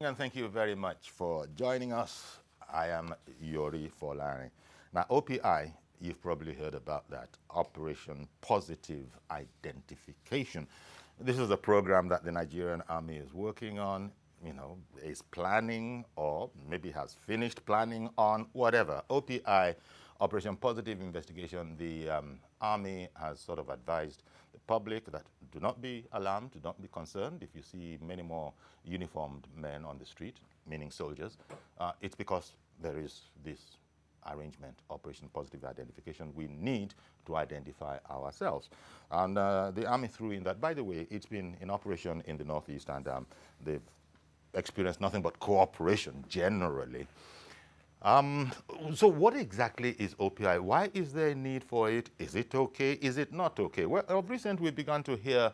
And thank you very much for joining us. I am Yori Folari. Now, OPI, you've probably heard about that, Operation Positive Identification. This is a program that the Nigerian Army is working on, is planning or maybe has finished planning on, whatever. OPI, Operation Positive Investigation, the Army has sort of advised the public that do not be alarmed, do not be concerned if you see many more uniformed men on the street, meaning soldiers. It's because there is this arrangement, Operation Positive Identification. We need to identify ourselves. And the Army threw in that, by the way, it's been in operation in the Northeast, and they've experienced nothing but cooperation generally. So what exactly is OPI? Why is there a need for it? Is it okay? Is it not okay? Well, of recent we've begun to hear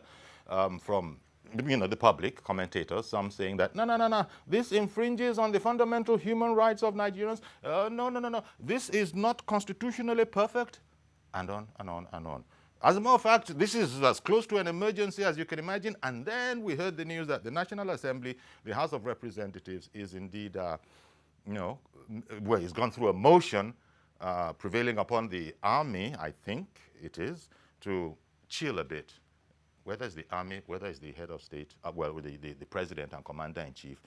from the public, commentators, some saying that, no, this infringes on the fundamental human rights of Nigerians. No, this is not constitutionally perfect, and on and on and on. As a matter of fact, this is as close to an emergency as you can imagine. And then we heard the news that the National Assembly, the House of Representatives, is indeed, it's gone through a motion prevailing upon the Army, I think it is, to chill a bit. Whether it's the Army, whether it's the head of state, the President and Commander-in-Chief.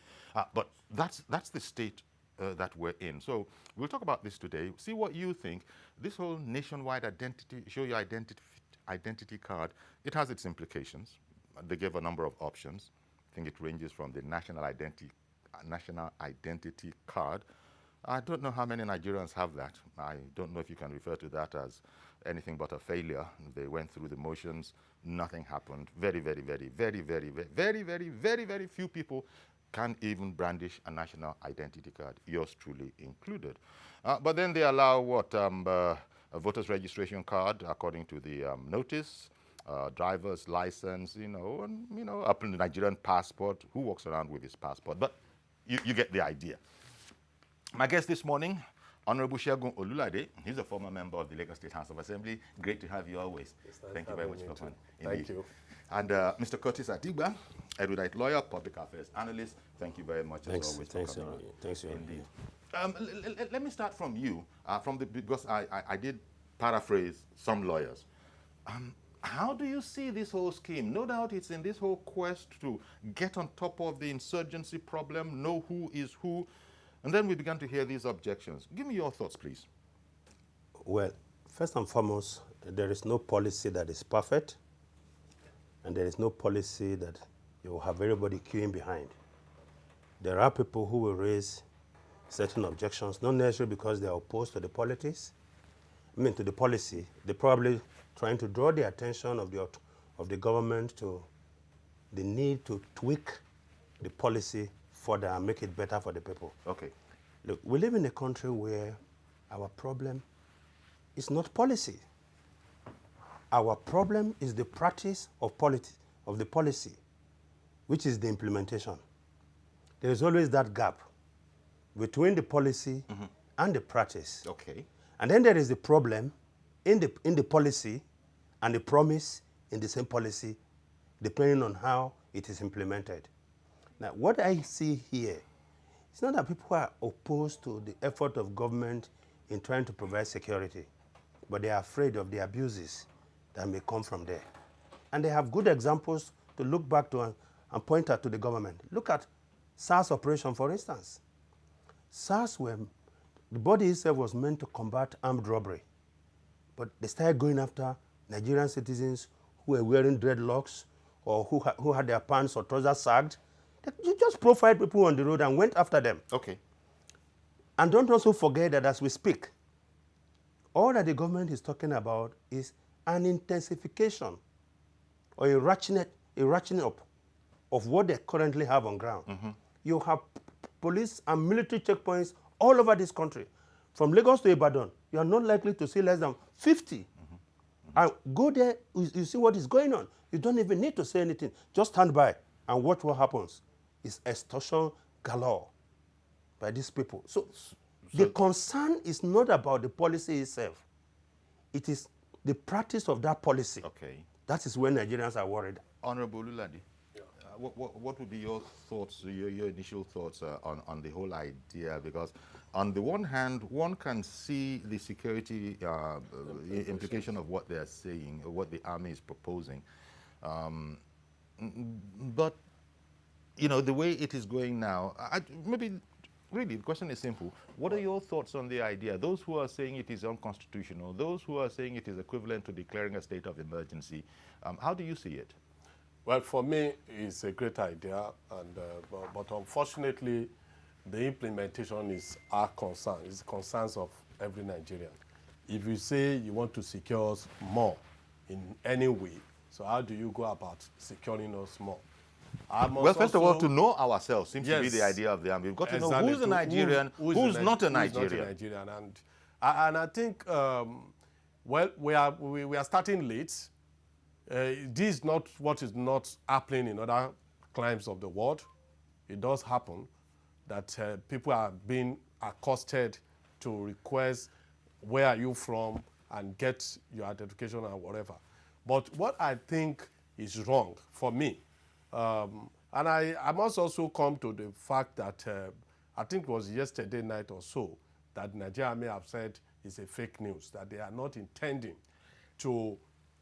But that's the state that we're in. So we'll talk about this today, see what you think. This whole nationwide identity, show your identity card, it has its implications. They gave a number of options. I think it ranges from the national identity card. I don't know how many Nigerians have that. I don't know if you can refer to that as anything but a failure. They went through the motions, nothing happened. Very few people can even brandish a national identity card, yours truly included. But then they allow a voter's registration card, according to the notice, driver's license, up in the Nigerian passport. Who walks around with his passport? But you get the idea. My guest this morning, Honorable Segun Olulade. He's a former member of the Lagos State House of Assembly. Great to have you always. Yes, thank you very much for coming. Thank you. And Mr. KURTIS ADIGBA, erudite lawyer, public affairs analyst. Thank you very much as always for coming. Thanks, indeed. Let me start from you, because I did paraphrase some lawyers. How do you see this whole scheme? No doubt it's in this whole quest to get on top of the insurgency problem, know who is who. And then we began to hear these objections. Give me your thoughts, please. Well, first and foremost, there is no policy that is perfect, and there is no policy that you will have everybody queuing behind. There are people who will raise certain objections, not necessarily because they are opposed to the politics, to the policy. They're probably trying to draw the attention of the government to the need to tweak the policy further and make it better for the people. Okay. Look, we live in a country where our problem is not policy. Our problem is the practice of the policy, which is the implementation. There is always that gap between the policy and the practice. Okay. And then there is the problem in the policy and the promise in the same policy, depending on how it is implemented. Now, what I see here, it's not that people are opposed to the effort of government in trying to provide security, but they are afraid of the abuses that may come from there. And they have good examples to look back to and point out to the government. Look at SARS operation, for instance. SARS, the body itself was meant to combat armed robbery, but they started going after Nigerian citizens who were wearing dreadlocks or who had their pants or trousers sagged. You just profiled people on the road and went after them. Okay. And don't also forget that as we speak, all that the government is talking about is an intensification or a ratcheting up of what they currently have on ground. You have police and military checkpoints all over this country. From Lagos to Ibadan, you are not likely to see less than 50. And go there, you see what is going on. You don't even need to say anything. Just stand by and watch what happens. It's extortion galore by these people. So the concern is not about the policy itself. It is the practice of that policy. Okay. That is when Nigerians are worried. Honorable Olulade, what would be your thoughts, your initial thoughts on the whole idea? Because on the one hand, one can see the security implication of what they're saying, or what the army is proposing. But, you know, the way it is going now, maybe really the question is simple. What are your thoughts on the idea? Those who are saying it is unconstitutional, those who are saying it is equivalent to declaring a state of emergency, how do you see it? Well, for me, it's a great idea, and but unfortunately, the implementation is our concern. It's the concerns of every Nigerian. If you say you want to secure us more in any way, so how do you go about securing us more? Well, first of all, to know ourselves seems to be the idea of the army. We've got to know who's a Nigerian, who's not a Nigerian. And I think, well, we are starting late. This is not what is not happening in other climes of the world. It does happen that people are being accosted to request where are you from and get your identification and whatever. But what I think is wrong for me, and I must also come to the fact that I think it was yesterday night or so that Nigeria may have said it's a fake news, that they are not intending to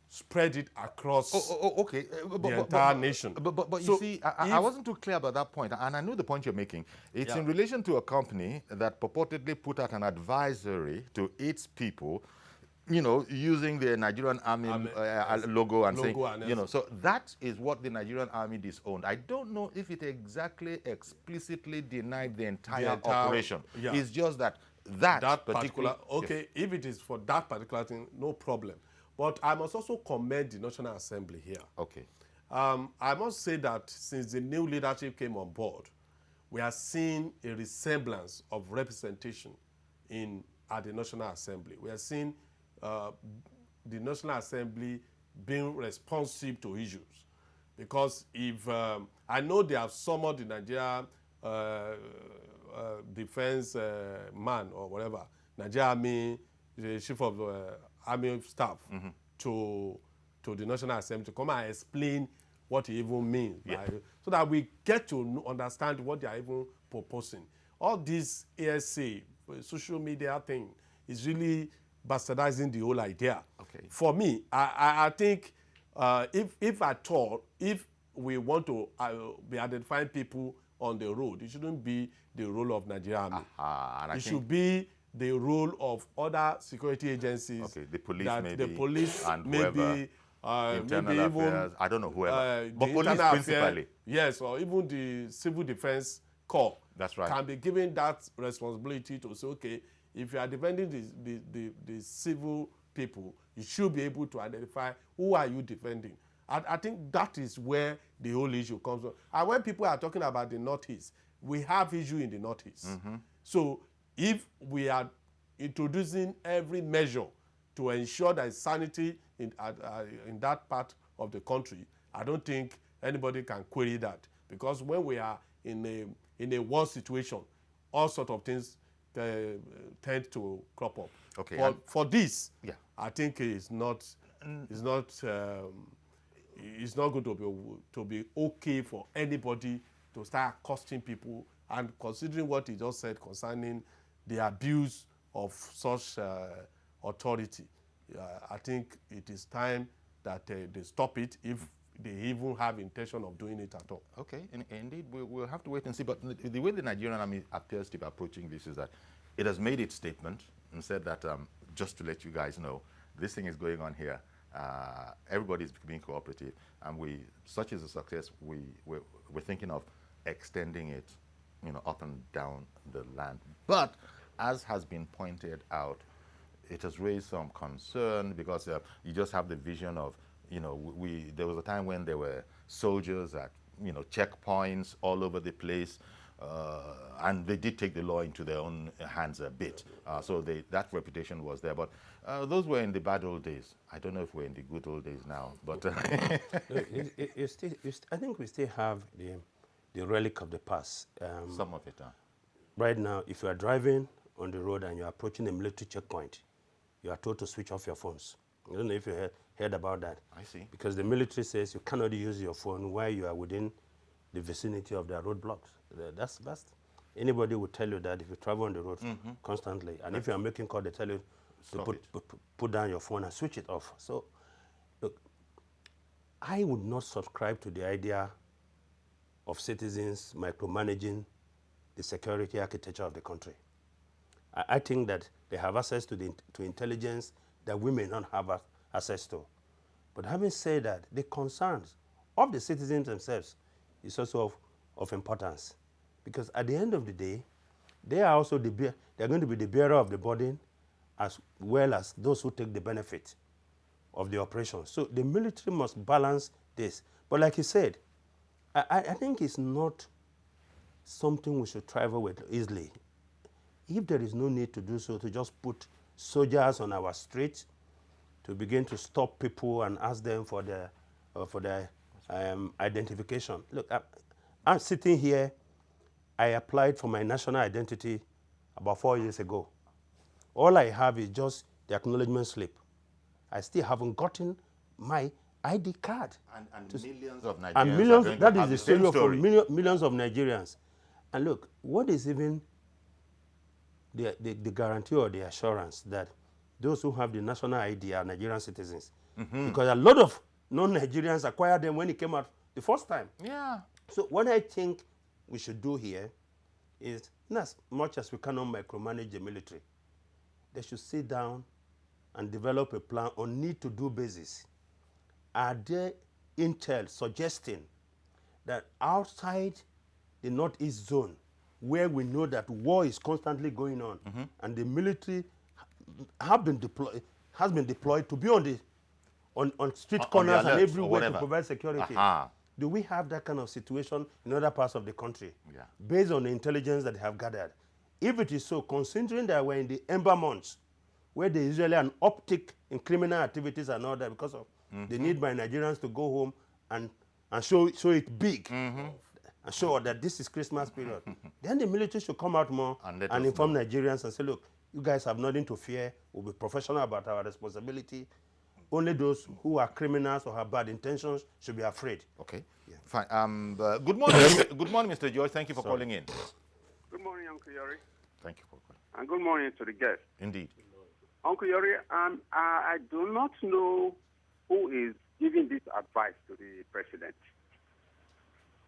spread it across the entire nation. But so you see, I wasn't too clear about that point, and I know the point you're making. It's in relation to a company that purportedly put out an advisory to its people, you know, using the Nigerian Army logo and saying, you know, so that is what the Nigerian Army disowned. I don't know if it exactly explicitly denied the entire operation. Yeah. It's just that that particular, okay, if it is for that particular thing, no problem. But I must also commend the National Assembly here. Okay. I must say that since the new leadership came on board, we are seeing a resemblance of representation at the National Assembly. We are seeing the National Assembly being responsive to issues. Because if, I know they have summoned the Nigeria defense man or whatever, Nigeria Army, the chief of Army staff, to the National Assembly to come and explain what it even means, so that we get to understand what they are even proposing. All this ASA, social media thing, is really bastardizing the whole idea. Okay. For me, I think if at all, if we want to be identifying people on the road, it shouldn't be the role of Nigerian Army. It should be the role of other security agencies. Okay, the police maybe. The police and maybe. Internal maybe affairs, even, I don't know whoever. But police principally. Yes, or even the Civil Defense Corps. That's right. Can be given that responsibility to say, okay, if you are defending the civil people, you should be able to identify who are you defending. I think that is where the whole issue comes from. And when people are talking about the Northeast, we have issue in the Northeast. So if we are introducing every measure to ensure that sanity in that part of the country, I don't think anybody can query that. Because when we are in a war situation, all sorts of things tend to crop up. Okay. For this, I think it's not going to be okay for anybody to start accosting people, and considering what he just said concerning the abuse of such authority, I think it is time that they stop it if they even have intention of doing it at all. Okay, indeed, we'll have to wait and see. But the way the Nigerian Army appears to be approaching this is that it has made its statement and said that, just to let you guys know, this thing is going on here. Everybody is being cooperative, and such is a success, we're thinking of extending it, you know, up and down the land. But as has been pointed out, it has raised some concern because you just have the vision of, you know, there was a time when there were soldiers at, you know, checkpoints all over the place, and they did take the law into their own hands a bit. So that reputation was there. But those were in the bad old days. I don't know if we're in the good old days now, but I think we still have the relic of the past. Some of it. Right now, if you are driving on the road and you're approaching a military checkpoint, you are told to switch off your phones. I don't know if you heard about that. I see. Because the military says you cannot use your phone while you are within the vicinity of their roadblocks. That's anybody will tell you that if you travel on the road constantly, and if you are making call, they tell you to put down your phone and switch it off. So, look, I would not subscribe to the idea of citizens micromanaging the security architecture of the country. I think that they have access to intelligence that we may not have access to. But having said that, the concerns of the citizens themselves is also of importance. Because at the end of the day, they are also they're going to be the bearer of the burden as well as those who take the benefit of the operation. So the military must balance this. But like you said, I think it's not something we should travel with easily. If there is no need to do so, to just put soldiers on our streets to begin to stop people and ask them for their identification. Look, I'm sitting here. I applied for my national identity about 4 years ago. All I have is just the acknowledgement slip. I still haven't gotten my ID card. And millions of Nigerians And millions, are going that to is have the the same story story. of millions of Nigerians. And look, what is even the guarantee or the assurance that those who have the national ID are Nigerian citizens? Because a lot of non-Nigerians acquired them when it came out the first time. Yeah. So what I think we should do here is, in as much as we cannot micromanage the military, they should sit down and develop a plan on need-to-do basis. Are there intel suggesting that outside the northeast zone, where we know that war is constantly going on, and the military has been deployed to be on street corners and everywhere to provide security? Do we have that kind of situation in other parts of the country? Yeah. Based on the intelligence that they have gathered? If it is so, considering that we're in the ember months, where there is usually an uptick in criminal activities and all that because of the need by Nigerians to go home and show it big, and show that this is Christmas period, then the military should come out more and inform Nigerians and say, look, you guys have nothing to fear. We'll be professional about our responsibility. Only those who are criminals or have bad intentions should be afraid. Okay, fine. Good morning, good morning, Mr. George. Thank you for calling in. Good morning, Uncle Yori. Thank you for calling. And good morning to the guest. Indeed. Uncle Yori, I do not know who is giving this advice to the president.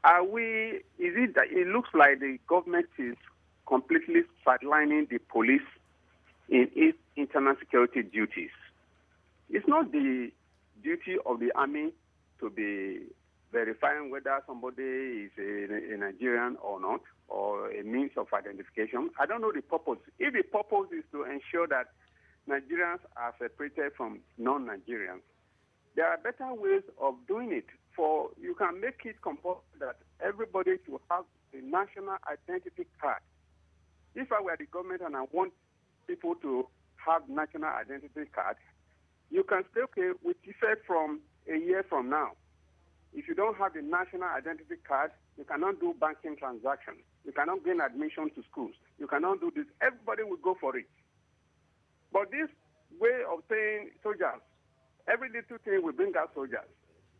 It looks like the government is completely sidelining the police in its internal security duties. It's not the duty of the army to be verifying whether somebody is a Nigerian or not, or a means of identification. I don't know the purpose. If the purpose is to ensure that Nigerians are separated from non-Nigerians, there are better ways of doing it. For you can make it compulsory that everybody should have a national identity card. If I were the government and I want people to have national identity card, you can say, okay, with effect from a year from now, if you don't have the national identity card, you cannot do banking transactions. You cannot gain admission to schools. You cannot do this. Everybody will go for it. But this way of saying soldiers, every little thing will bring out soldiers.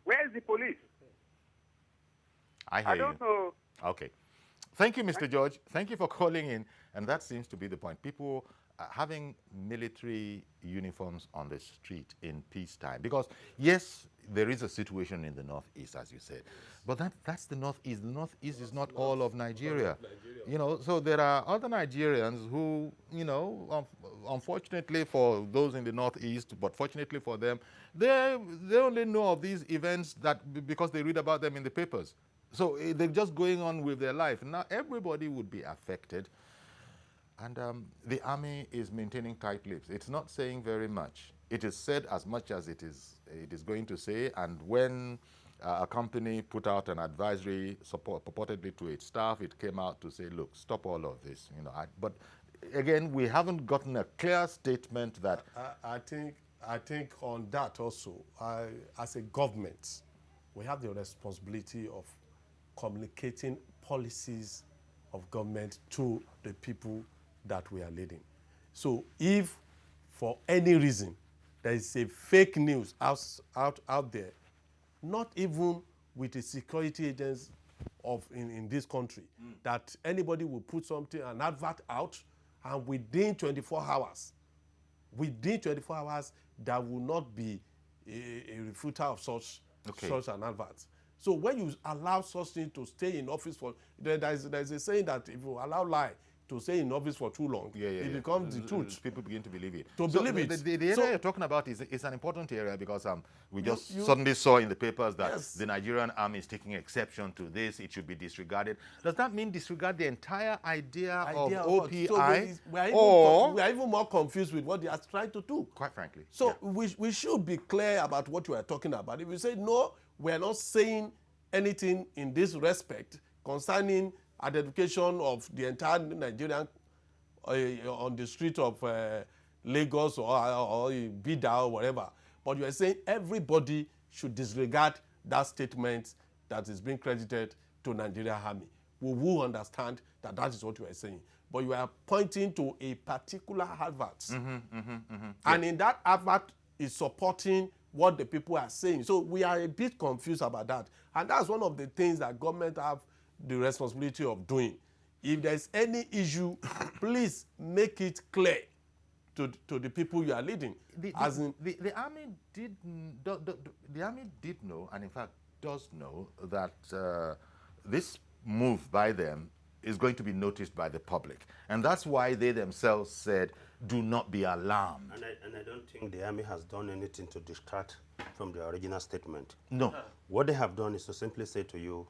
Where is the police? I don't know. Okay. Thank you, Mr. George. Thank you for calling in. And that seems to be the point. People having military uniforms on the street in peacetime. Because, yes, there is a situation in the Northeast, as you said. But that's the Northeast. The Northeast is not all of Nigeria. You know, so there are other Nigerians who, you know, unfortunately for those in the Northeast, but fortunately for them, they only know of these events because they read about them in the papers. So they're just going on with their life. Now everybody would be affected. And the army is maintaining tight lips. It's not saying very much. It is said as much as it is going to say. And when a company put out an advisory support purportedly to its staff, it came out to say, look, stop all of this. You know, but again, we haven't gotten a clear statement that. I think on that also, as a government, we have the responsibility of communicating policies of government to the people that we are leading. So if for any reason there is a fake news out there, not even with the security agents in this country, that anybody will put something, an advert out, and within 24 hours, there will not be a refutal of such an advert. So when you allow such thing to stay in office for, there's a saying that if you allow lie to stay in office for too long, it becomes the truth. People begin to believe it. The area you're talking about is an important area, because we just suddenly saw in the papers that the Nigerian army is taking exception to this. It should be disregarded. Does that mean disregard the entire idea of OPI? So we are even more confused with what they are trying to do. Quite frankly. So we should be clear about what you are talking about. If you say, no, we are not saying anything in this respect concerning identification of the entire Nigerian on the street of Lagos or Bida or whatever, but you are saying everybody should disregard that statement that is being credited to Nigerian army. We will understand that that is what you are saying, but you are pointing to a particular advert, and in that advert is supporting what the people are saying. So we are a bit confused about that, and that's one of the things that government have the responsibility of doing. If there's any issue, please make it clear to the people you are leading. The army did know, and in fact does know, that this move by them is going to be noticed by the public, and that's why they themselves said, do not be alarmed. And I don't think the army has done anything to distract from the original statement. No. What they have done is to simply say to you,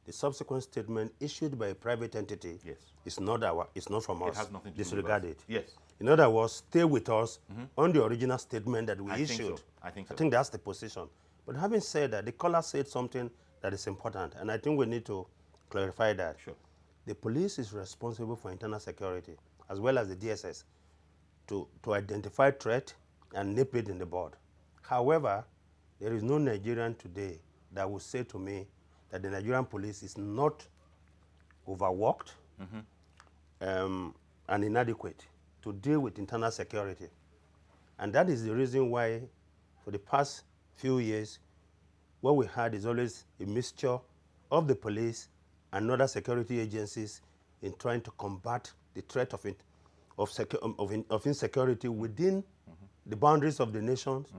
the subsequent statement issued by a private entity is not from us. It has nothing to disregard do it. Yes. In other words, stay with us on the original statement that we issued. I think so. I think that's the position. But having said that, the caller said something that is important, and I think we need to clarify that. Sure. The police is responsible for internal security, as well as the DSS, to identify threat and nip it in the bud. However, there is no Nigerian today that will say to me that the Nigerian police is not overworked and inadequate to deal with internal security. And that is the reason why, for the past few years, what we had is always a mixture of the police and other security agencies in trying to combat the threat of insecurity within the boundaries of the nations,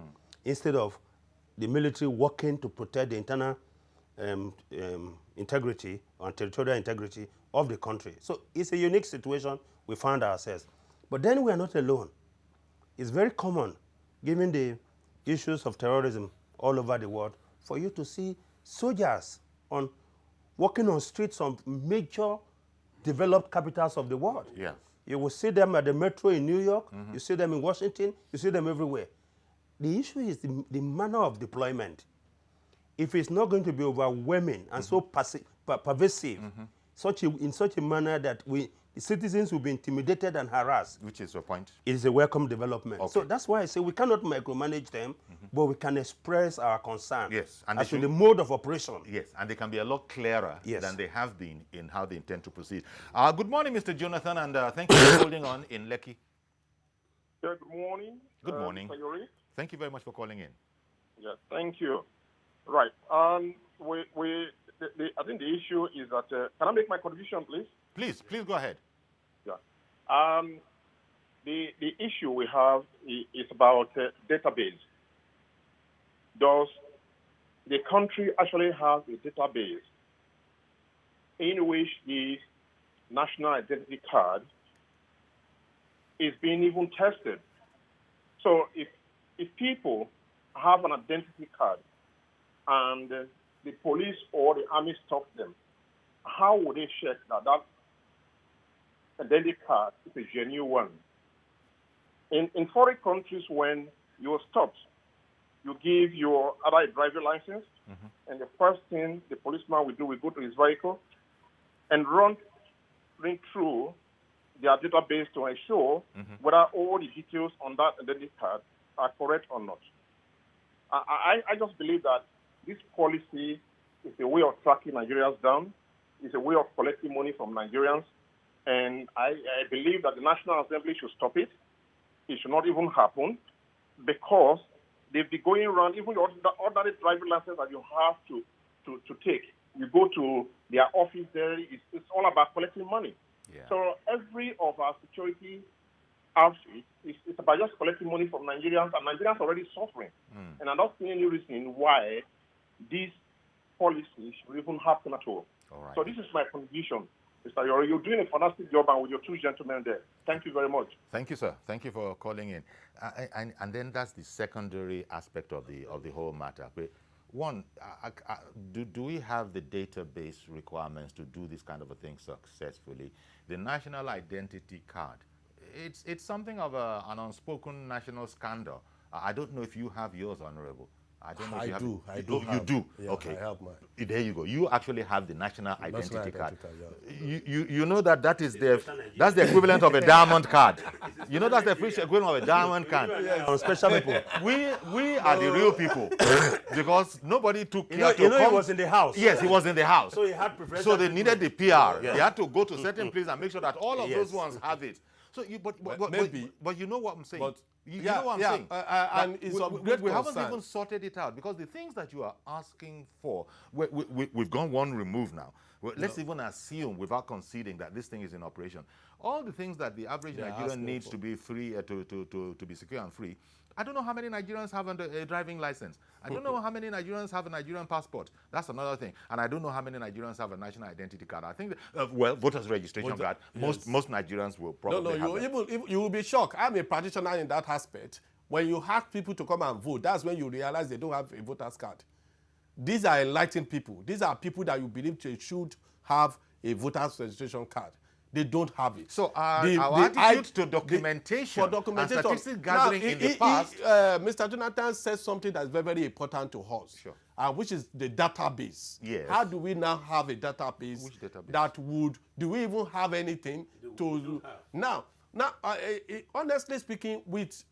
instead of the military working to protect the internal integrity and territorial integrity of the country. So it's a unique situation we found ourselves. But then we are not alone. It's very common, given the issues of terrorism all over the world, for you to see soldiers working on streets of major developed capitals of the world. Yeah. You will see them at the metro in New York, you see them in Washington, you see them everywhere. The issue is the manner of deployment. If it's not going to be overwhelming and so pervasive, in such a manner that the citizens will be intimidated and harassed. Which is your point? It is a welcome development. Okay. So that's why I say we cannot micromanage them, but we can express our concern as to the mode of operation. Yes, and they can be a lot clearer than they have been in how they intend to proceed. Good morning, Mr. Jonathan, and thank you for holding on in Lekki. Good morning. Good morning. Mr. Yori. Thank you very much for calling in. Yeah, thank you. Right. I think the issue is that, can I make my contribution, please? Please go ahead. Yeah. The issue we have is about database. Does the country actually have a database in which the national identity card is being even tested? So if people have an identity card and the police or the army stop them, how would they check that identity card is a genuine one? In foreign countries, when you're stopped, you give your other driver license, and the first thing the policeman will do, will go to his vehicle and run through their database to ensure whether all the details on that identity card are correct or not. I just believe that this policy is a way of tracking Nigerians down. It's a way of collecting money from Nigerians. And I believe that the National Assembly should stop it. It should not even happen, because they'll be going around, even the ordinary driving license that you have to take You go to their office there, it's all about collecting money. Yeah. So every of our security outfits is about just collecting money from Nigerians, and Nigerians are already suffering. And I'm not seeing any reason why these policies should even happen at all. All right. So this is my contribution. Mr. Yori, you're doing a fantastic job, and with your two gentlemen there. Thank you very much. Thank you, sir. Thank you for calling in. And then that's the secondary aspect of the whole matter. One, do we have the database requirements to do this kind of a thing successfully? The national identity card, it's something of an unspoken national scandal. I don't know if you have yours, Honorable. I don't know if you have it. I do. You do? Yeah, okay. I have mine. There you go. You actually have the national identity card. Yeah. You know that's the equivalent of a diamond card. You know that's the equivalent of a diamond card. On special people. We are the real people because nobody took care to You come. know he was in the house. Yes, he was in the house. So he had preferential So they needed the PR. They had to go to certain places and make sure that all of Yes. those ones have it. So but you know what I'm saying. But you know what I'm saying. And it's of great we haven't concern. even sorted it out because the things that you are asking for, we've gone one remove now. Let's even assume, without conceding, that this thing is in operation. All the things that the average Nigerian needs to be free, to be secure and free. I don't know how many Nigerians have a driving license. I don't know how many Nigerians have a Nigerian passport. That's another thing. And I don't know how many Nigerians have a national identity card. I think, voters registration card. Yes. Most Nigerians will probably have that. You will be shocked. I'm a practitioner in that aspect. When you ask people to come and vote, that's when you realize they don't have a voter's card. These are enlightened people. These are people that you believe they should have a voter's registration card. They don't have it. So our attitude to documentation, for documentation, and statistics gathering in the past. Mr. Jonathan says something that's very, very important to us, Sure. Which is the database. Yes. How do we now have a database, Which database? that would? Do we even have anything to now? Honestly speaking, with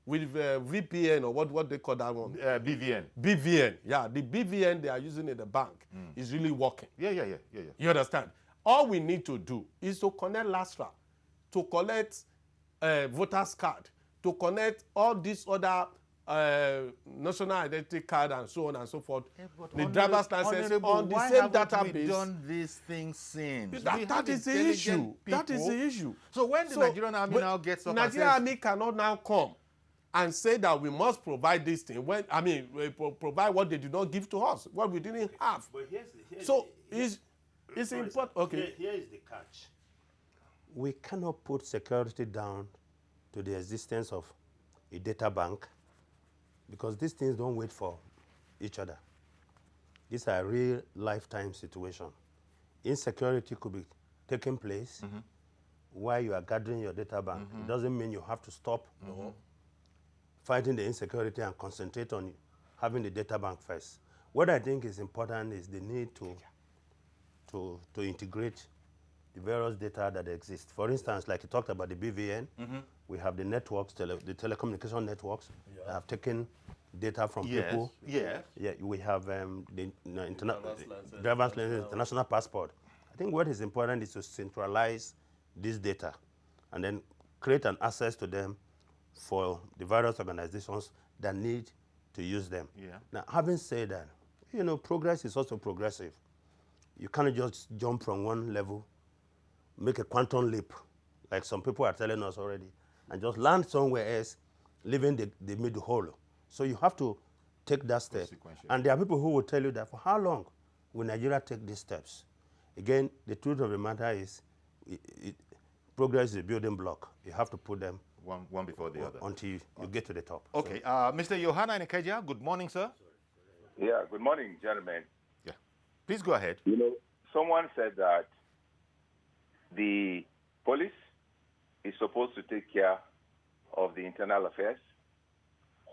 VPN or what they call that one? BVN. BVN, yeah, the BVN they are using in the bank is really working. Yeah. You understand? All we need to do is to connect LASTRA, to collect voter's card, to connect all these other national identity card and so on and so forth, the driver's license on the same database. We done these things since? That is the issue. That is the issue. So when the Nigerian Army now gets up and Nigerian says, Army cannot now come and say that we must provide this thing when we provide what they did not give to us, what we didn't have. But It's important. Okay. Here is the catch. We cannot put security down to the existence of a data bank because these things don't wait for each other. These are real lifetime situations. Insecurity could be taking place while you are gathering your data bank. It doesn't mean you have to stop fighting the insecurity and concentrate on having the data bank first. What I think is important is the need to integrate the various data that exist. For instance, like you talked about the BVN, we have the networks, the telecommunication networks that have taken data from people. Yes. Yeah, we have the driver's license, international passport. I think what is important is to centralize this data and then create an access to them for the various organizations that need to use them. Yeah. Now, having said that, progress is also progressive. You cannot just jump from one level, make a quantum leap, like some people are telling us already, and just land somewhere else, leaving the middle hole. So you have to take that step. And there are people who will tell you that for how long will Nigeria take these steps? Again, the truth of the matter is progress is a building block. You have to put them one before the other until you get to the top. Okay. Mr. Yohana Nkeja, good morning, sir. Yeah, good morning, gentlemen. Yeah. Please go ahead. Someone said that the police is supposed to take care of the internal affairs,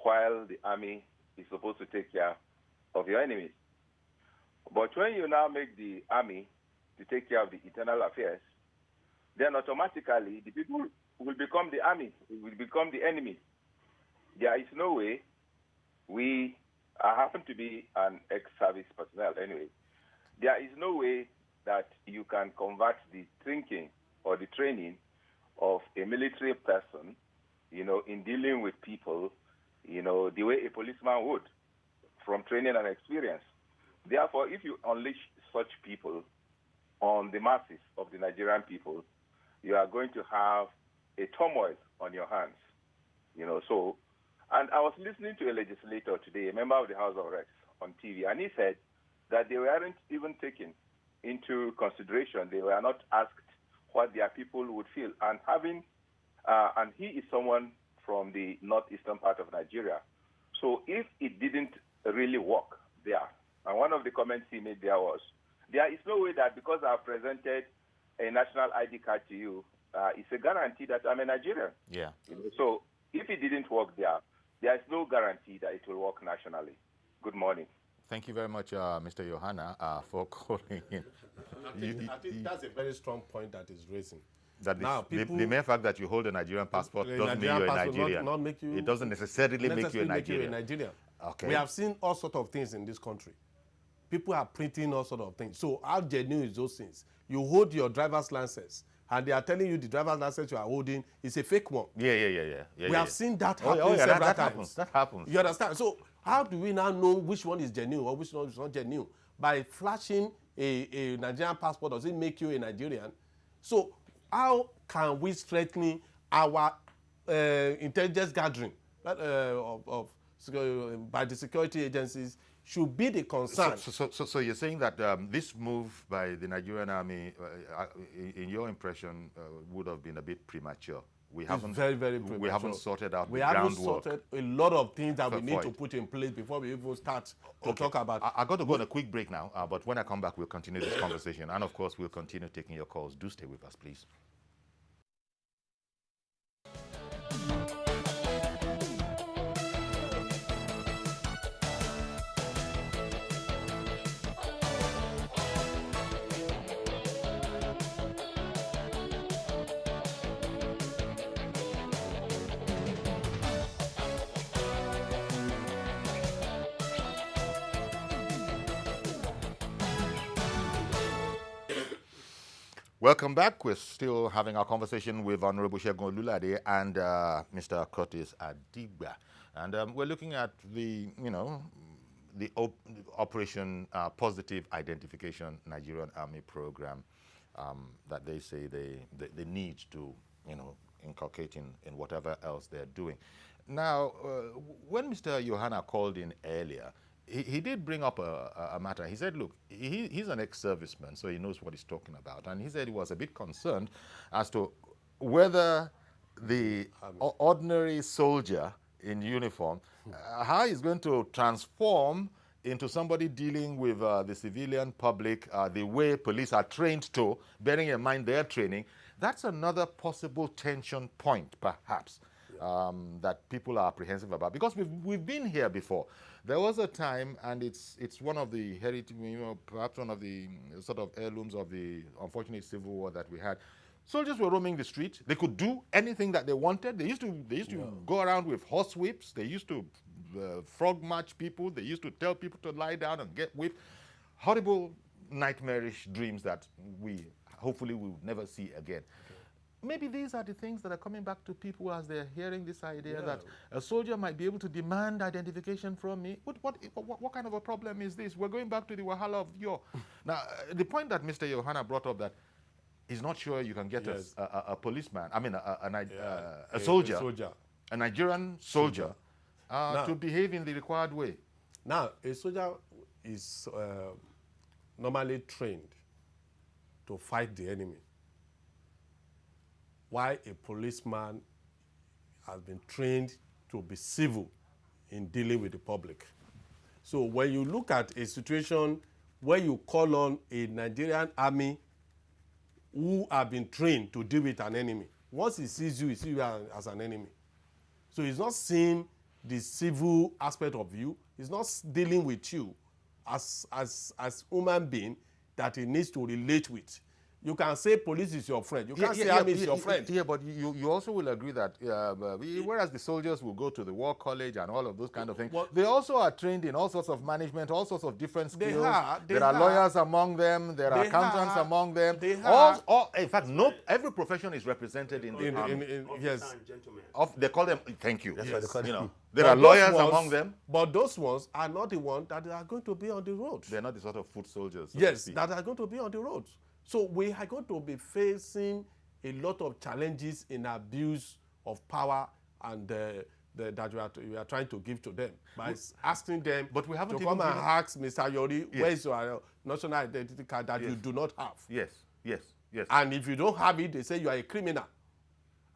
while the army is supposed to take care of your enemies. But when you now make the army to take care of the internal affairs, then automatically the people will become the army, will become the enemy. There is no way I happen to be an ex-service personnel anyway. There is no way that you can convert the thinking or the training of a military person, in dealing with people, the way a policeman would, from training and experience. Therefore, if you unleash such people on the masses of the Nigerian people, you are going to have a turmoil on your hands. So, and I was listening to a legislator today, a member of the House of Reps, on TV, and he said that they weren't even taken into consideration. They were not asked what their people would feel. And and he is someone from the northeastern part of Nigeria. So if it didn't really work there, and one of the comments he made there was, there is no way that because I've presented a national ID card to you, it's a guarantee that I'm a Nigerian. Yeah. So if it didn't work there, there is no guarantee that it will work nationally. Good morning. Thank you very much, Mr. Johanna, for calling in. I think that's a very strong point that is raising. That Now, the people- mere fact that you hold a Nigerian passport doesn't mean you're a Nigerian. Not make you, It doesn't necessarily make you a necessarily Nigerian. Okay. We have seen all sorts of things in this country. People are printing all sorts of things. So how genuine is those things? You hold your driver's license, and they are telling you the driver's license you are holding is a fake one. Yeah. We have seen that Oh, happen yeah, several that times. happens. That happens. You understand? So how do we now know which one is genuine or which one is not genuine? By flashing a Nigerian passport, does it make you a Nigerian? So how can we strengthen our intelligence gathering by the security agencies should be the concern. So you're saying that this move by the Nigerian army, in your impression, would have been a bit premature. We haven't very, very premature. We haven't sorted out we the haven't groundwork. sorted a lot of things that we need for to it. put in place before we even start to talk about. I got to go on a quick break now, but when I come back, we'll continue this conversation. And of course, we'll continue taking your calls. Do stay with us, please. Welcome back. We're still having our conversation with Honorable Segun Olulade and Mr. KURTIS ADIGBA. And we're looking at the Operation Positive Identification Nigerian Army Program that they say they need to, inculcate in whatever else they're doing. Now, when Mr. Johanna called in earlier, he did bring up a matter. He said, look, he's an ex-serviceman, so he knows what he's talking about. And he said he was a bit concerned as to whether the ordinary soldier in uniform, how he's going to transform into somebody dealing with the civilian public, the way police are trained to, bearing in mind their training. That's another possible tension point, perhaps. That people are apprehensive about, because we've been here before. There was a time, and it's one of the heritage, perhaps one of the sort of heirlooms of the unfortunate civil war that we had. Soldiers were roaming the street. They could do anything that they wanted. They used to go around with horse whips. They used to frog march people. They used to tell people to lie down and get whipped. Horrible, nightmarish dreams that we hopefully will never see again. Maybe these are the things that are coming back to people as they're hearing this idea that a soldier might be able to demand identification from me. What kind of a problem is this? We're going back to the Wahala of Yore. Now, the point that Mr. Johanna brought up, that he's not sure you can get a policeman, I mean a soldier, a Nigerian soldier, to behave in the required way. Now, a soldier is normally trained to fight the enemy, while a policeman has been trained to be civil in dealing with the public. So when you look at a situation where you call on a Nigerian army who have been trained to deal with an enemy, once he sees you as an enemy. So he's not seeing the civil aspect of you. He's not dealing with you as human being that he needs to relate with. You can say police is your friend. You can't say army is your friend. Yeah, but you also will agree that whereas the soldiers will go to the war college and all of those kind of things, they also are trained in all sorts of management, all sorts of different skills. There are lawyers among them. There are accountants among them. In fact, every profession is represented in the army. Yes. They call them. Thank you. That's what they call them. There are lawyers among them. But those ones are not the ones that are going to be on the road. They're not the sort of foot soldiers. Yes, that are going to be on the road. So we are going to be facing a lot of challenges in abuse of power and that we are trying to give to them by asking them but we haven't to come and ask Mr. Yori, where is your national identity card that you do not have? Yes. And if you don't have it, they say you are a criminal.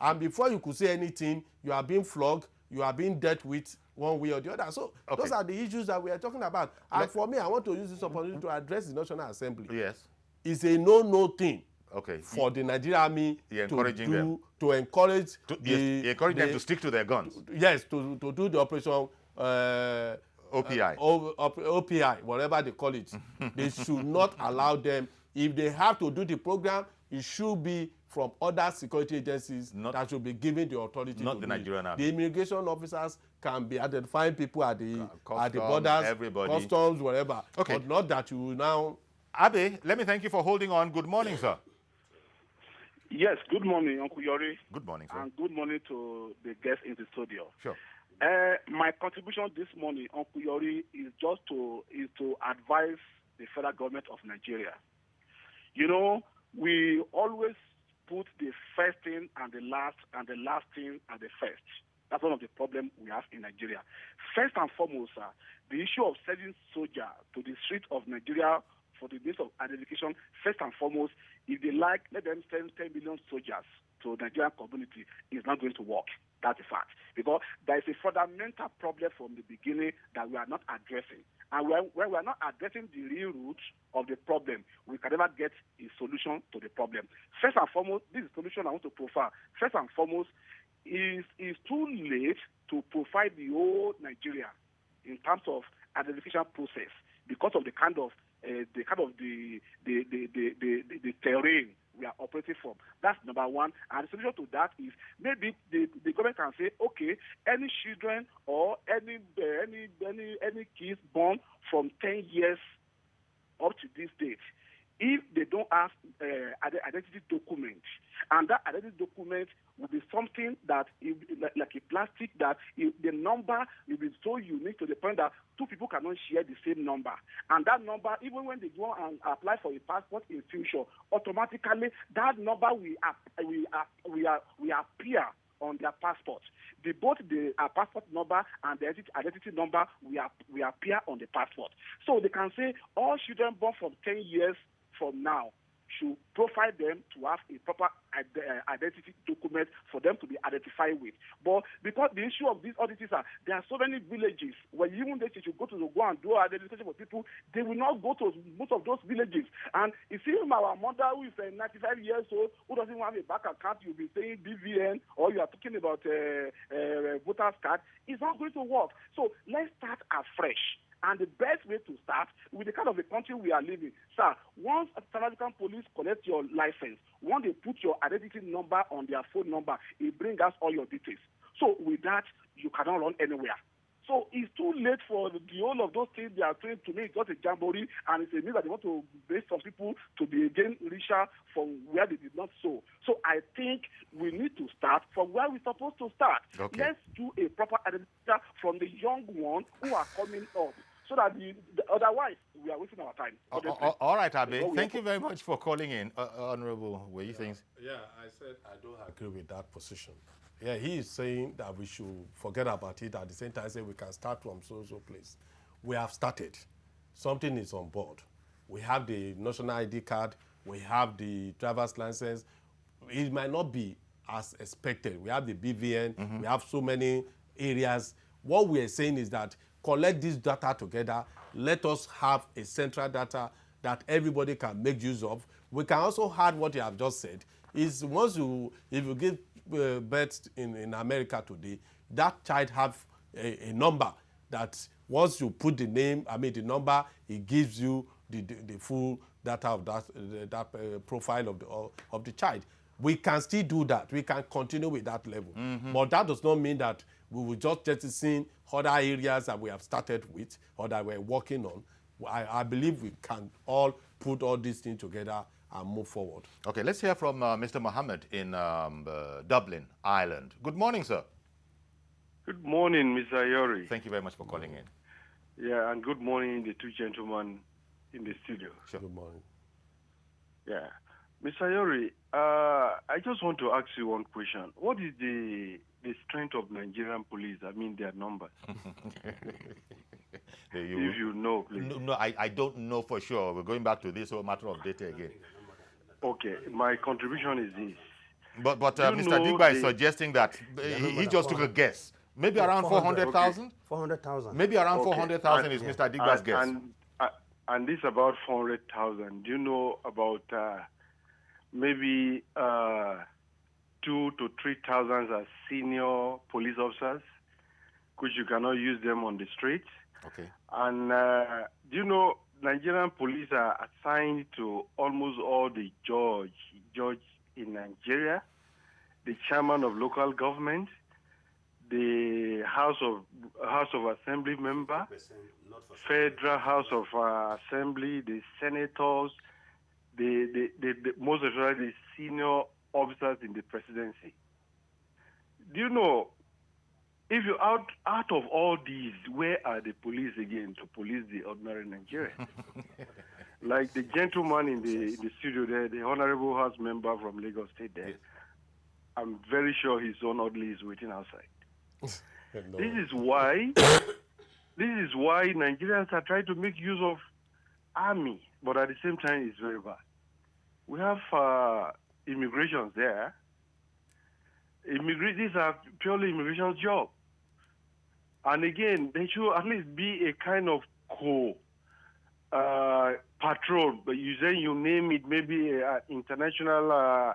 And before you could say anything, you are being flogged, you are being dealt with one way or the other. So those are the issues that we are talking about. And for me, I want to use this opportunity to address the National Assembly. Yes. It's a no thing for the Nigerian army to encourage them to stick to their guns. Yes, to do the operation OPI, whatever they call it. They should not allow them. If they have to do the program, it should be from other security agencies that should be given the authority not the Nigerian army. The immigration officers can be identifying people at the customs, borders, everybody. customs, whatever. Okay. But not that you will now. Abe, let me thank you for holding on. Good morning, sir. Yes, good morning, Uncle Yori. Good morning, sir. And good morning to the guests in the studio. Sure. My contribution this morning, Uncle Yori, is just to advise the federal government of Nigeria. You know, we always put the first thing and the last thing and the first. That's one of the problems we have in Nigeria. First and foremost, the issue of sending soldiers to the streets of Nigeria for the base of identification, first and foremost, if they like, let them send 10 million soldiers to the Nigerian community. It's not going to work. That's a fact. Because there is a fundamental problem from the beginning that we are not addressing. And when we are not addressing the real root of the problem, we can never get a solution to the problem. First and foremost, this is the solution I want to profile. First and foremost, it's too late to profile the whole Nigeria in terms of identification process because of the terrain we are operating from. That's number one. And the solution to that is maybe the government can say, okay, any children or any kids born from 10 years up to this date, if they don't have identity document, and that identity document will be something that like a plastic that the number will be so unique to the point that two people cannot share the same number, and that number, even when they go and apply for a passport in future, automatically that number will appear on their passport. Both the passport number and the identity number will appear on the passport. So they can say all children born from 10 years from now should profile them to have a proper identity document for them to be identified with. But because the issue of these audits there are so many villages where even they should go and do identification for people, they will not go to most of those villages. And you see, our mother who is 95 years old, who doesn't have a bank account, you'll be saying BVN, or you are talking about voter's card, it's not going to work. So let's start afresh. And the best way to start with the kind of a country we are living. Sir, once South African police collect your license, once they put your identity number on their phone number, it brings us all your details. So with that, you cannot run anywhere. So it's too late for the whole of those things they are trying to make. It's just a jamboree, and it's a means that they want to base some people to be again richer from where they did not sow. So I think we need to start from where we're supposed to start. Okay. Let's do a proper identification from the young ones who are coming up. So that otherwise, we are wasting our time. All right, Abe. Thank you very much for calling in. Honorable, what do you think? Yeah, I said I don't agree with that position. Yeah, he is saying that we should forget about it. At the same time, say we can start from so place. We have started. Something is on board. We have the national ID card. We have the driver's license. It might not be as expected. We have the BVN. We have so many areas. What we are saying is that collect this data together. Let us have a central data that everybody can make use of. We can also add what you have just said. Is if you give birth in America today, that child have a number that once you put the name, the number, it gives you the full data of that profile of the child. We can still do that. We can continue with that level. But that does not mean that we will just jettison other areas that we have started with or that we're working on. I believe we can all put all these things together and move forward. Okay, let's hear from Mr. Mohammed in Dublin, Ireland. Good morning, sir. Good morning, Mr. Ayori. Thank you very much for calling in. Yeah, and good morning, the two gentlemen in the studio. Sure. Good morning. Yeah. Mr. Ayori, I just want to ask you one question. What is the strength of Nigerian police? I mean, their numbers. If you know, please. No, I don't know for sure. We're going back to this whole matter of data again. Okay, my contribution is this. But Mr. ADIGBA is suggesting that he just took a guess. Maybe around 400,000? Okay. 400,000. Maybe around Okay. 400,000 is Mr. ADIGBA's guess. And this about 400,000. Do you know about maybe 2,000 to 3,000 as senior police officers, which you cannot use them on the streets? Okay. And do you know Nigerian police are assigned to almost all the judge in Nigeria, the chairman of local government, the House of Assembly member, Federal House of Assembly, the senators, the most especially the senior officers in the presidency. Do you know, if you out of all these, where are the police again to police the ordinary Nigerian? Like the gentleman in the studio there, the honorable House member from Lagos State there, yes. I'm very sure his son Audley is waiting outside. No. This is why Nigerians are trying to make use of army, but at the same time it's very bad. We have immigrations there. These are purely immigration jobs. And again, they should at least be a kind of patrol. But you say you name it maybe an international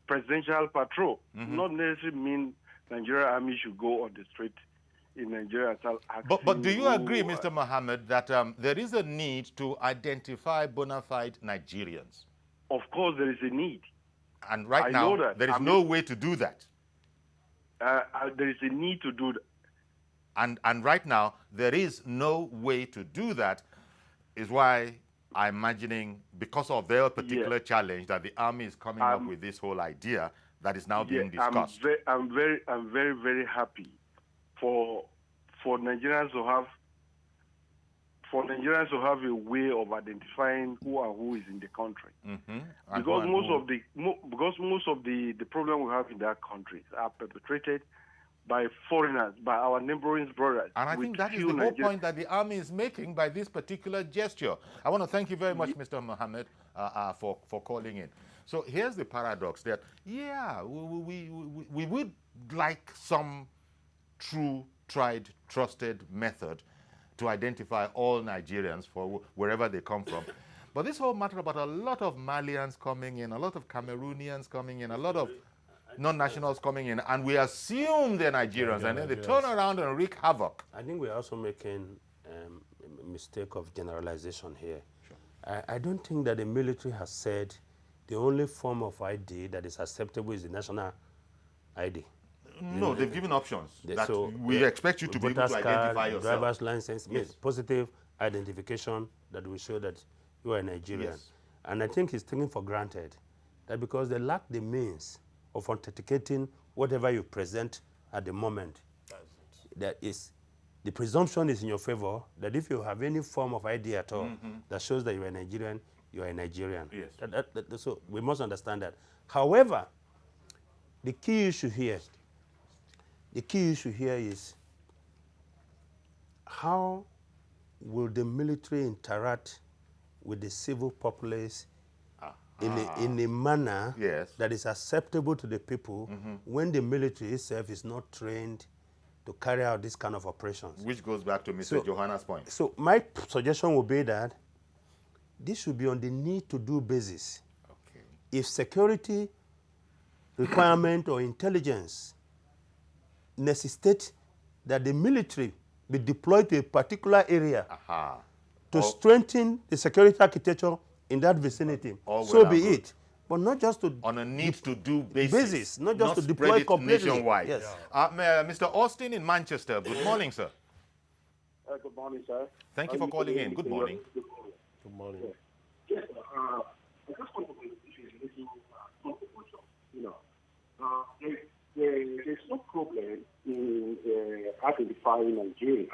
presidential patrol. Not necessarily mean Nigerian army should go on the street in Nigeria and start asking. But do you agree, Mr. Mohammed, that there is a need to identify bona fide Nigerians? Of course, there is a need. And right now, there is no way to do that. There is a need to do that. And right now, there is no way to do that, is why I'm imagining, because of their particular challenge, that the army is coming up with this whole idea that is now being discussed. I'm very, very happy for Nigerians to have a way of identifying who is in the country. Because most of the problem we have in that country are perpetrated by foreigners, by our neighboring brothers. And I think that is the whole point that the army is making by this particular gesture. I want to thank you very much, Mr. Mohammed, for calling in. So here's the paradox that, we would like some true, tried, trusted method to identify all Nigerians for wherever they come from. But this whole matter about a lot of Malians coming in, a lot of Cameroonians coming in, a lot of non-nationals coming in, and we assume they're Nigerians, and then they turn around and wreak havoc. I think we're also making a mistake of generalization here. Sure. I don't think that the military has said the only form of ID that is acceptable is the national ID. No, they've given options. We expect you to be able to identify yourself. Driver's license, positive identification that will show that you are a Nigerian. Yes. And I think it's taken for granted that because they lack the means of authenticating whatever you present at the moment, that is, the presumption is in your favor that if you have any form of ID at all that shows that you are a Nigerian, you are a Nigerian. Yes. So we must understand that. However, the key issue here is how will the military interact with the civil populace in a manner that is acceptable to the people when the military itself is not trained to carry out this kind of operations. Which goes back to Mr. Johanna's point. So my suggestion would be that this should be on the need-to-do basis. Okay. If security requirement or intelligence necessitate that the military be deployed to a particular area to strengthen the security architecture in that vicinity, All so well be and good. it. But not just to On a need-to-do basis. not just to spread deploy it completely. nationwide. Yes. Mr. Austin in Manchester, good morning, sir. Good morning, sir. Thank you for calling in. Good morning. Good morning. Yes, I just want to make a little contribution. There's no problem in identifying Nigerians,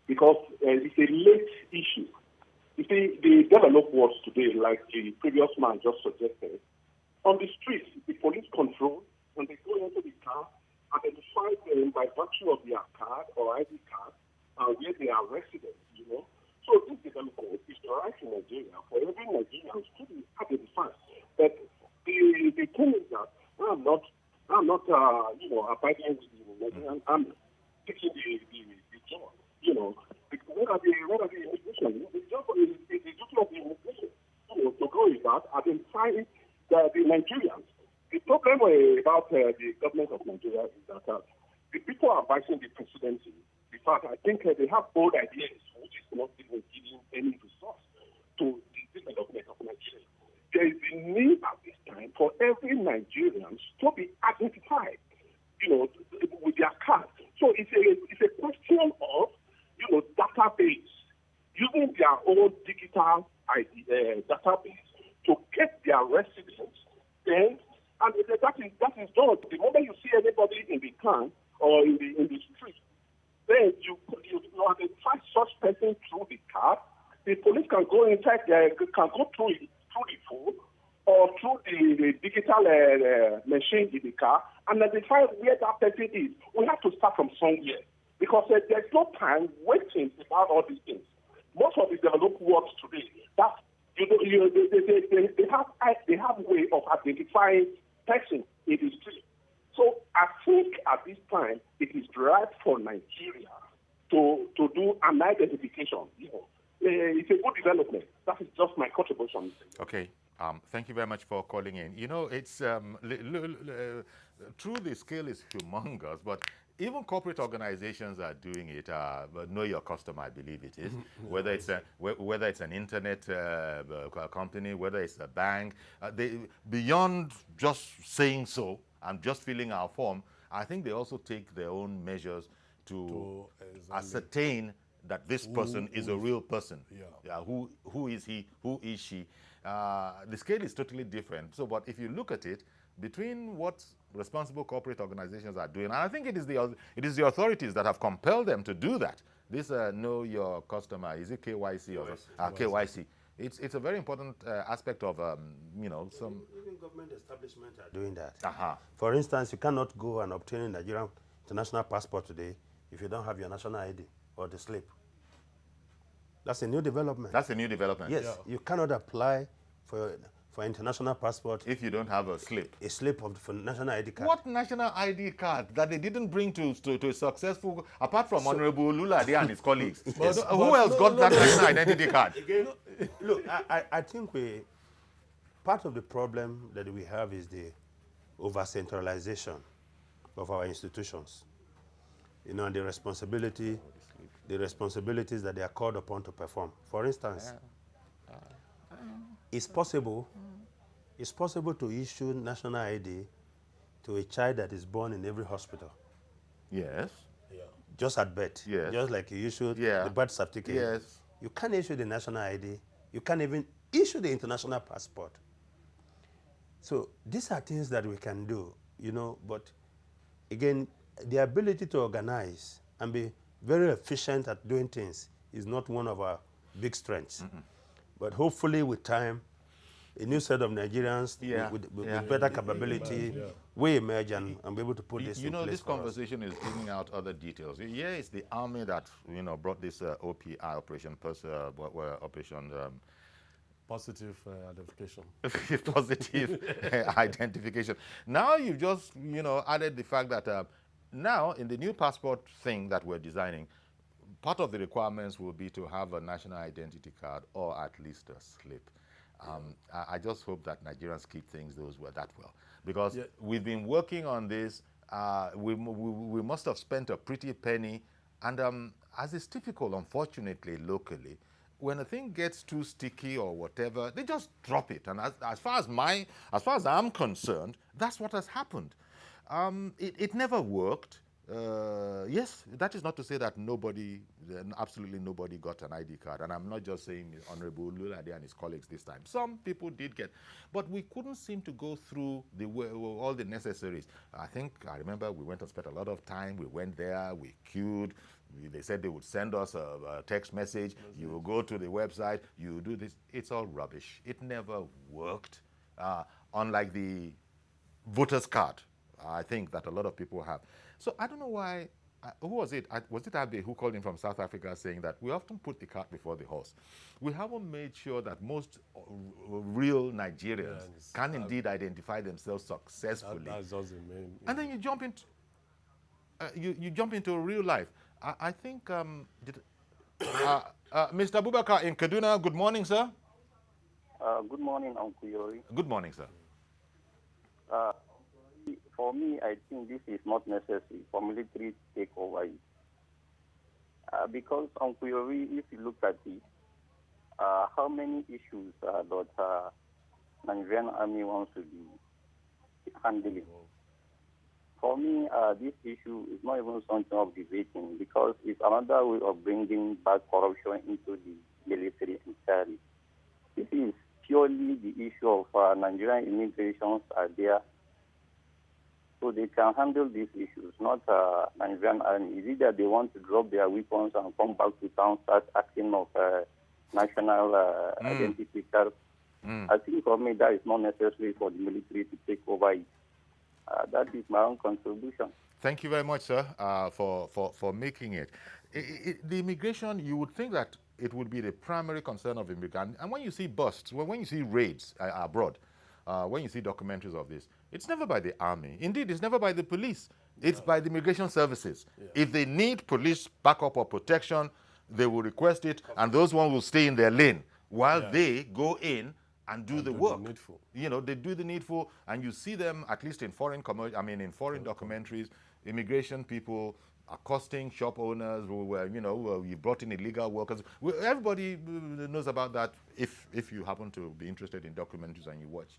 because it's a late issue. You see, the developed words today, like the previous man just suggested, on the streets, the police control, when they go into the car, identify them by virtue of their card or ID card, where they are residents. So this development is right in Nigeria for every Nigerian to be identified. But the thing is that I'm not abiding with the Nigerian army, taking the job. Where are the immigration? The duty of the immigration, to go with that, identifying the Nigerians. The problem about the government of Nigeria is that the people are advising the presidency. In fact, I think they have bold ideas, which is not even giving any resource to the development of Nigeria. There is a need at this time for every Nigerian to be identified, with their card. So it's a question of, database, using their own digital database to get their residents. Then, and that is done. The moment you see anybody in the town or in the street, then you identify such person through the card. The police can go inside, can go through the phone or through the digital machine in the car and identify where that person is. We have to start from somewhere because there's no time waiting about all these things. Most of the developed worlds today, that they have way of identifying person in the street. So I think at this time it is right for Nigeria to do an identification. It's a good development. That is just my contribution. Okay. Thank you very much for calling in. It's true, the scale is humongous, but even corporate organizations are doing it. But know your customer, I believe it is. Whether it's an internet company, whether it's a bank, beyond just saying so and just filling our form, I think they also take their own measures to ascertain that this person is a real person. Who is he? Who is she? The scale is totally different. So, but if you look at it, between what responsible corporate organizations are doing, and I think it is the authorities that have compelled them to do that. This know your customer, is it KYC or KYC? It's a very important aspect of some. Even government establishments are doing that. For instance, you cannot go and obtain a Nigerian international passport today if you don't have your national ID or the slip. That's a new development. That's a new development. Yes, you cannot apply for international passport if you don't have a slip. A slip for national ID card. What national ID card that they didn't bring to a successful, apart from Honorable Lulade and his colleagues? Yes. Who else got that national identity card? Again, look, I think part of the problem that we have is the over-centralization of our institutions. And the responsibilities that they are called upon to perform. For instance, it's possible to issue national ID to a child that is born in every hospital. Yes. Just at birth. Yes. Just like you issue the birth certificate. Yes. You can't issue the national ID. You can't even issue the international passport. So these are things that we can do, but again, the ability to organize and be very efficient at doing things is not one of our big strengths. But hopefully with time, a new set of Nigerians with better capability will emerge and be able to put this in place. This conversation is bringing out other details. Yeah, it's the army that brought this OPI operation, Positive identification. Positive identification. Now you've just added the fact that now in the new passport thing that we're designing, part of the requirements will be to have a national identity card or at least a slip. I just hope that Nigerians keep things that well, because we've been working on this. We must have spent a pretty penny, and as is typical, unfortunately, locally, when a thing gets too sticky or whatever, they just drop it. And as far as I'm concerned, that's what has happened. It never worked. Yes, that is not to say that absolutely nobody got an ID card. And I'm not just saying Honorable Lulade and his colleagues this time. Some people did get, but we couldn't seem to go through all the necessaries. I remember we went and spent a lot of time. We went there, we queued. They said they would send us a text message. You will go to the website, you do this. It's all rubbish. It never worked. Unlike the voter's card, I think that a lot of people have. So I don't know why. Who was it? Was it Abe who called in from South Africa saying that we often put the cart before the horse? We haven't made sure that most real Nigerians can indeed identify themselves successfully. That's just the main. And then you jump into you jump into real life. I think Mr. Abubakar in Kaduna. Good morning, sir. Good morning, Uncle Yori. Good morning, sir. For me, I think this is not necessary for military to take over it. Because, Uncle Yori, if you look at it, how many issues that Nigerian army wants to be handling? For me, this issue is not even something of debating because it's another way of bringing back corruption into the military entirely. This is purely the issue of Nigerian immigrations are there so they can handle these issues, not Nigerian army. Is it that they want to drop their weapons and come back to town, start acting of national identity card? I think for me that is not necessary for the military to take over it. That is my own contribution. Thank you very much, sir, for making it. The immigration, you would think that it would be the primary concern of immigrants. And when you see busts, when you see raids abroad, when you see documentaries of this, it's never by the army. Indeed, it's never by the police. It's by the immigration services. Yeah. If they need police backup or protection, they will request it, and those ones will stay in their lane while they go in and do the work. The needful. You know, they do the needful, and you see them at least in foreign documentaries. Immigration people accosting shop owners who were, we brought in illegal workers. Everybody knows about that. If you happen to be interested in documentaries and you watch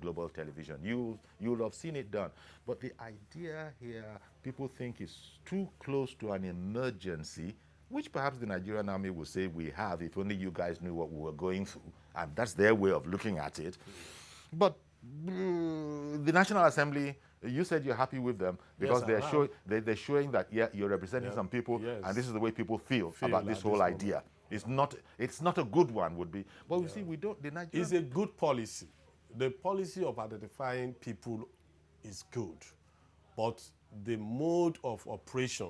global television, you'll have seen it done. But the idea here, people think is too close to an emergency, which perhaps the Nigerian army will say we have, if only you guys knew what we were going through. And that's their way of looking at it. But the National Assembly, you said you're happy with them because they're showing that, you're representing some people, and this is the way people feel about this whole idea. It's not a good one, would be. But we see, the Nigerian... It's a good policy. The policy of identifying people is good. But the mode of operation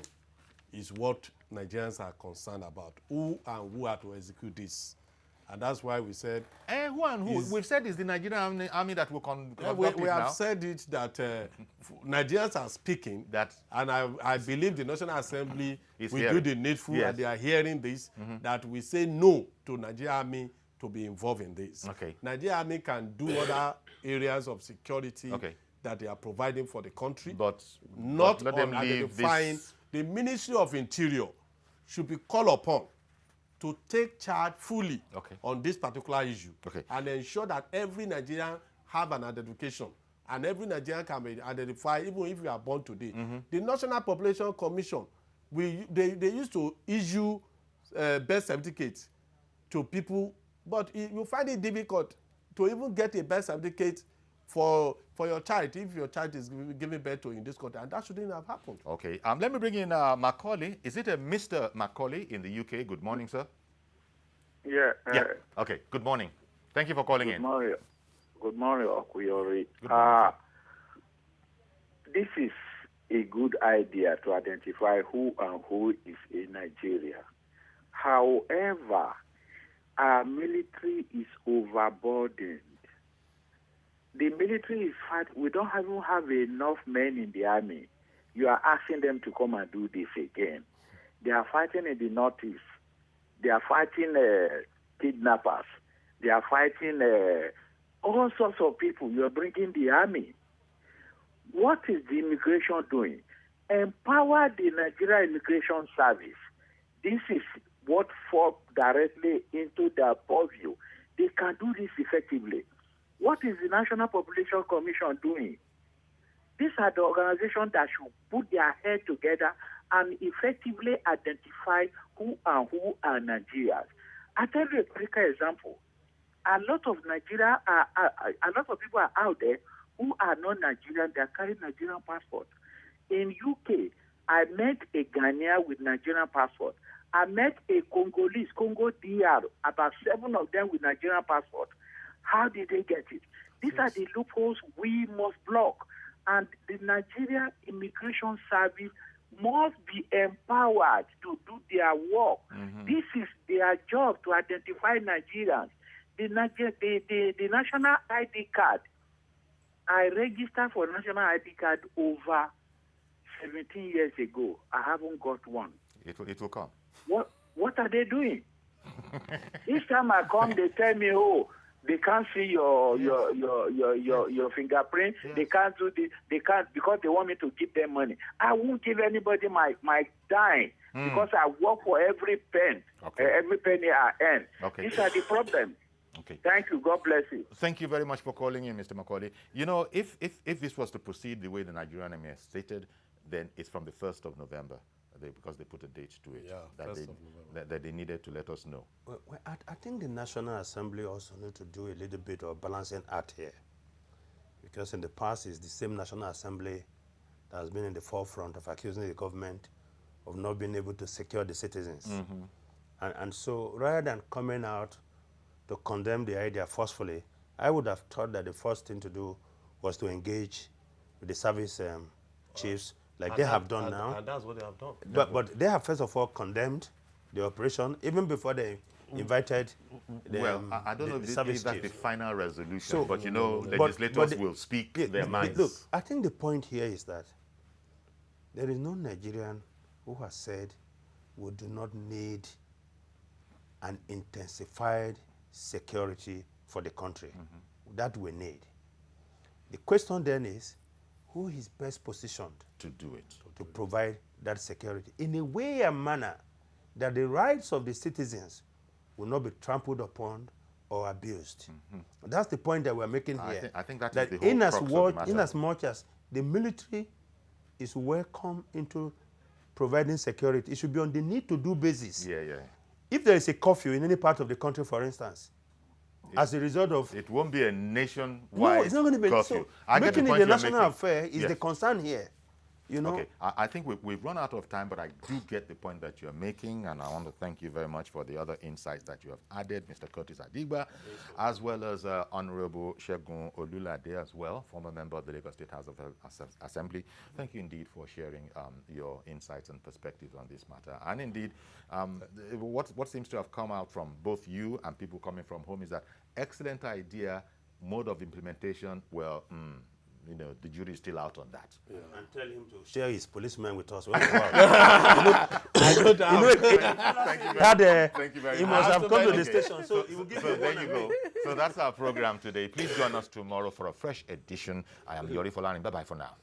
is what Nigerians are concerned about. Who are to execute this? And that's why we said... who and who? We've said it's the Nigerian army that will conduct it now. We have said it that Nigerians are speaking, and I believe the National Assembly will do the needful, and they are hearing this, that we say no to Nigerian army to be involved in this. Okay. Nigerian army can do other areas of security that they are providing for the country, but not let on them leave identifying. The Ministry of Interior should be called upon to take charge fully on this particular issue and ensure that every Nigerian have an identification and every Nigerian can be identified even if you are born today. The National Population Commission, they used to issue birth certificates to people, but you find it difficult to even get a birth certificate for your child if your child is giving birth to in this country, and that shouldn't have happened. Okay, let me bring in Macaulay. Is it a Mr. Macaulay in the UK? Good morning, sir. Yeah. Okay, good morning. Thank you for calling in. Good morning, Okuyori. This is a good idea to identify who and who is in Nigeria. However, our military is overburdened. The military is fighting. We don't even have enough men in the army. You are asking them to come and do this again. They are fighting in the northeast. They are fighting kidnappers. They are fighting all sorts of people. You are bringing the army. What is the immigration doing? Empower the Nigerian Immigration Service. This is what fall directly into their purview, they can do this effectively. What is the National Population Commission doing? These are the organizations that should put their head together and effectively identify who are Nigerians. I'll tell you a practical example. A lot of people are out there who are not Nigerian. They are carrying Nigerian passport. In UK, I met a Ghanaian with Nigerian passport. I met a Congolese, Congo DR, about 7 of them with Nigerian passport. How did they get it? These are the loopholes we must block. And the Nigerian Immigration Service must be empowered to do their work. This is their job, to identify Nigerians. The national ID card, I registered for national ID card over 17 years ago. I haven't got one. It will come. What are they doing? Each time I come, they tell me, oh, they can't see your fingerprint. Yes. They can't do this. They can't, because they want me to give them money. I won't give anybody my dime because I work for every penny I earn. Okay. These are the problems. Okay. Thank you. God bless you. Thank you very much for calling in, Mr. Macaulay. You know, if this was to proceed the way the Nigerian Army has stated, then it's from the 1st of November. Because they put a date to it, that they needed to let us know. Well, I think the National Assembly also need to do a little bit of balancing act here, because in the past it's the same National Assembly that has been in the forefront of accusing the government of not being able to secure the citizens. And so rather than coming out to condemn the idea forcefully, I would have thought that the first thing to do was to engage with the service chiefs, like they have done now. And that's what they have done. But they have first of all condemned the operation, even before they invited the I don't know if that's the final resolution, so, but you know, legislators will speak their minds. Look, I think the point here is that there is no Nigerian who has said we do not need an intensified security for the country. That we need. The question then is, who is best positioned to do it, to provide that security in a way and manner that the rights of the citizens will not be trampled upon or abused? That's the point that we're making here. I think that is the whole crux of the matter. In as much as the military is welcome into providing security, it should be on the need-to-do basis. If there is a curfew in any part of the country, for instance, as a result of... It won't be a nationwide No, it's not going to be. curfew. So making it a national affair is the concern here. You know? Okay, I think we've run out of time, but I do get the point that you're making, and I want to thank you very much for the other insights that you have added, Mr. KURTIS ADIGBA, as well as Honorable Segun Olulade as well, former member of the Lagos State House of Assembly. Thank you indeed for sharing your insights and perspectives on this matter. And indeed, what seems to have come out from both you and people coming from home is that excellent idea, mode of implementation, well, you know, the jury is still out on that. And tell him to share his policemen with us. Thank you very he much. must have come to the station, so he will give you there you go. So that's our program today. Please join us tomorrow for a fresh edition. I am Yori Folani. Bye-bye for now.